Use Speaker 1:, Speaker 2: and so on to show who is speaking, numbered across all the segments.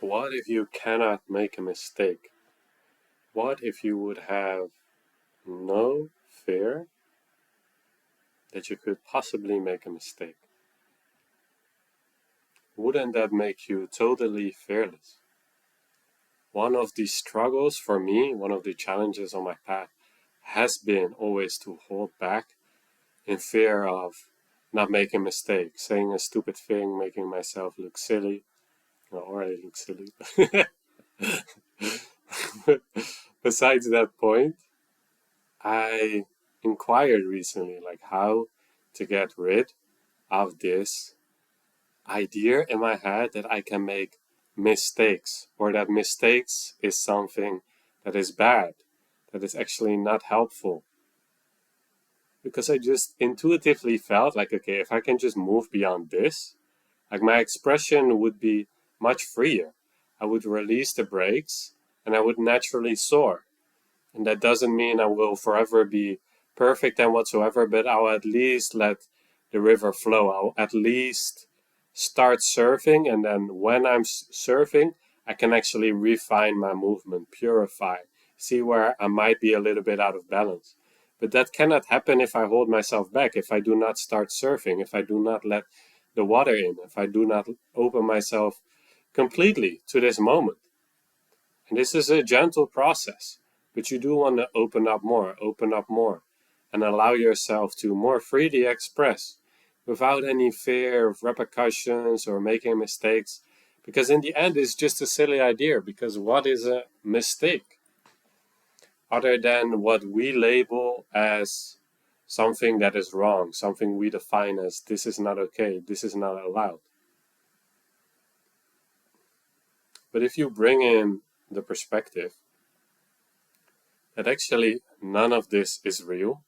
Speaker 1: What if you cannot make a mistake? What if you would have no fear that you could possibly make a mistake? Wouldn't that make you totally fearless? One of the struggles for me, one of the challenges on my path has been always to hold back in fear of not making mistakes, saying a stupid thing, making myself look silly. Well, already look silly. Besides that point, I inquired recently like how to get rid of this idea in my head that I can make mistakes or that mistakes is something that is bad, that is actually not helpful. Because I just intuitively felt like, okay, if I can just move beyond this, like my expression would be much freer. I would release the brakes and I would naturally soar. And that doesn't mean I will forever be perfect and whatsoever, but I'll at least let the river flow. I'll at least start surfing, and then when I'm surfing, I can actually refine my movement, purify, see where I might be a little bit out of balance. But that cannot happen if I hold myself back, if I do not start surfing, if I do not let the water in, if I do not open myself completely to this moment. And this is a gentle process, but you do want to open up more, and allow yourself to more freely express without any fear of repercussions or making mistakes. Because in the end, it's just a silly idea. Because what is a mistake? Other than what we label as something that is wrong, something we define as this is not okay, this is not allowed. But if you bring in the perspective that actually none of this is real,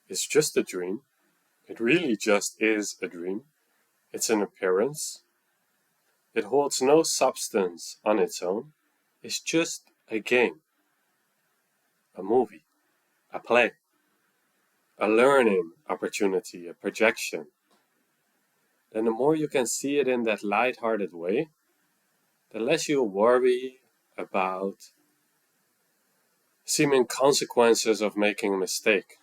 Speaker 1: it's just a dream, it really just is a dream, it's an appearance, it holds no substance on its own, it's just a game, a movie, a play, a learning opportunity, a projection, then the more you can see it in that light-hearted way, the less you worry about seeming consequences of making a mistake.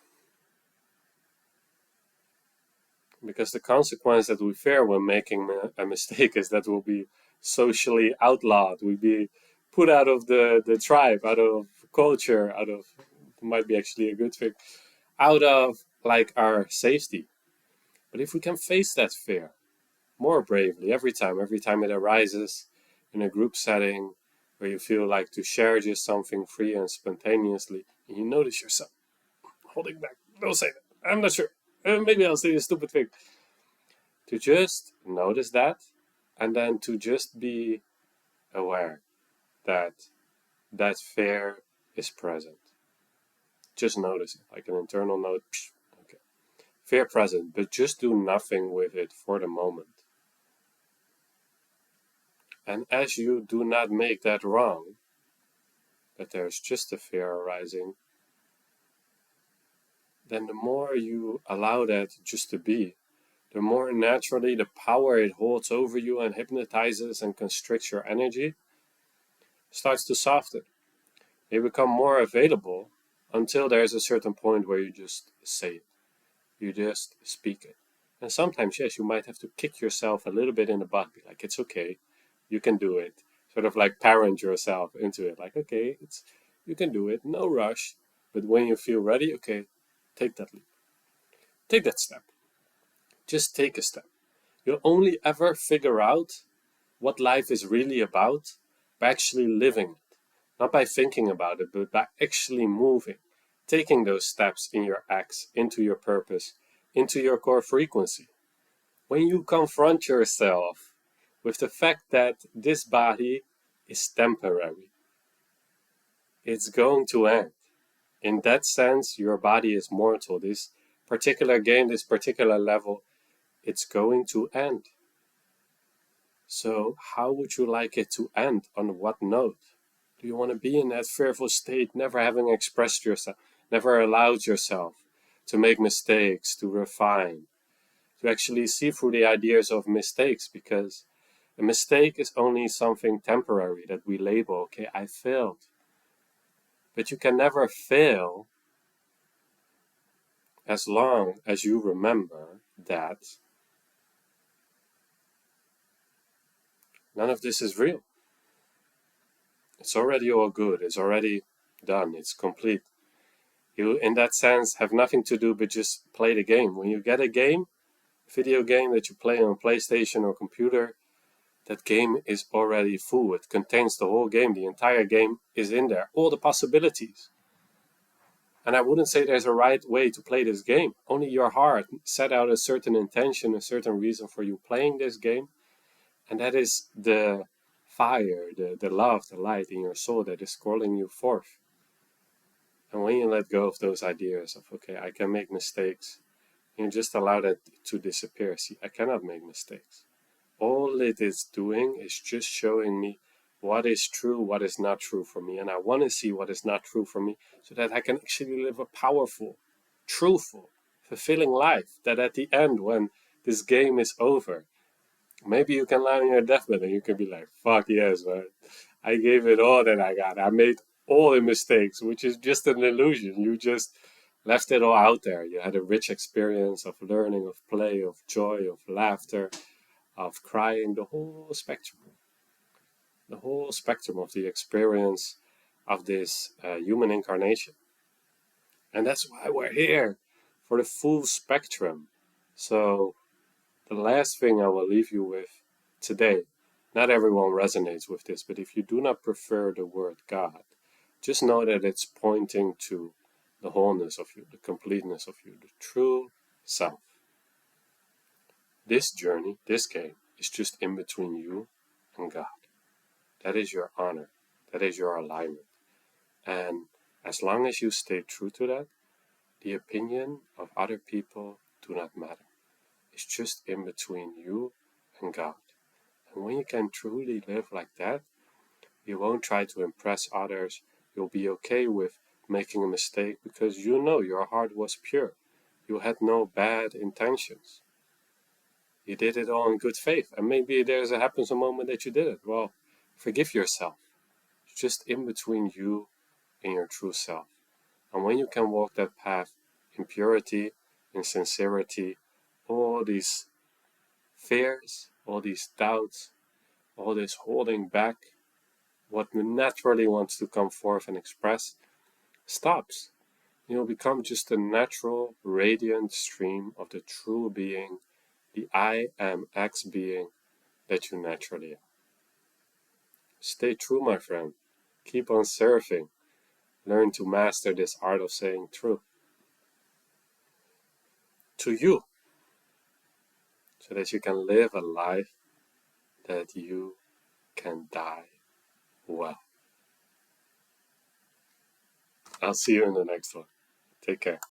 Speaker 1: Because the consequence that we fear when making a mistake is that we'll be socially outlawed, we'll be put out of the tribe, out of culture, out of, might be actually a good thing, out of like our safety. But if we can face that fear more bravely every time it arises in a group setting where you feel like to share just something free and spontaneously, and you notice yourself holding back, don't say that, I'm not sure, maybe I'll say a stupid thing. To just notice that, and then to just be aware that that fear is present. Just notice it, like an internal note. Okay, fear present, but just do nothing with it for the moment. And as you do not make that wrong, that there's just a fear arising, then the more you allow that just to be, the more naturally the power it holds over you and hypnotizes and constricts your energy starts to soften. They become more available until there's a certain point where you just say it. You just speak it. And sometimes, yes, you might have to kick yourself a little bit in the butt. Be like, it's okay. You can do it. Sort of like parent yourself into it. Like, okay, you can do it. No rush. But when you feel ready, okay, take that leap. Take that step. Just take a step. You'll only ever figure out what life is really about by actually living it. Not by thinking about it, but by actually moving. Taking those steps in your acts, into your purpose, into your core frequency. When you confront yourself with the fact that this body is temporary, it's going to end. In that sense, your body is mortal. This particular game, this particular level, it's going to end. So how would you like it to end? On what note? Do you want to be in that fearful state, never having expressed yourself, never allowed yourself to make mistakes, to refine, to actually see through the ideas of mistakes? Because A mistake is only something temporary that we label, okay, I failed. But you can never fail as long as you remember that none of this is real. It's already all good. It's already done. It's complete. You, in that sense, have nothing to do but just play the game. When you get a game, video game that you play on PlayStation or computer, that game is already full. It contains the whole game. The entire game is in there. All the possibilities. And I wouldn't say there's a right way to play this game. Only your heart set out a certain intention, a certain reason for you playing this game. And that is the fire, the love, the light in your soul that is calling you forth. And when you let go of those ideas of, okay, I can make mistakes, you just allow that to disappear. See, I cannot make mistakes. All it is doing is just showing me what is true, what is not true for me. And I want to see what is not true for me so that I can actually live a powerful, truthful, fulfilling life. That at the end, when this game is over, maybe you can lie on your deathbed and you can be like, fuck yes, man. I gave it all that I got. I made all the mistakes, which is just an illusion. You just left it all out there. You had a rich experience of learning, of play, of joy, of laughter, of crying, the whole spectrum of the experience of this human incarnation. And that's why we're here, for the full spectrum. So the last thing I will leave you with today, not everyone resonates with this, but if you do not prefer the word God, just know that it's pointing to the wholeness of you, the completeness of you, the true self. This journey, this game, is just in between you and God. That is your honor. That is your alignment. And as long as you stay true to that, the opinion of other people do not matter. It's just in between you and God. And when you can truly live like that, you won't try to impress others. You'll be okay with making a mistake because you know your heart was pure. You had no bad intentions. You did it all in good faith. And maybe happens a moment that you did it. Well, forgive yourself. It's just in between you and your true self. And when you can walk that path in purity, in sincerity, all these fears, all these doubts, all this holding back, what naturally wants to come forth and express, stops. You'll become just a natural, radiant stream of the true being, the I am X being that you naturally are. Stay true, my friend. Keep on surfing. Learn to master this art of saying true to you, so that you can live a life that you can die well. I'll see you in the next one. Take care.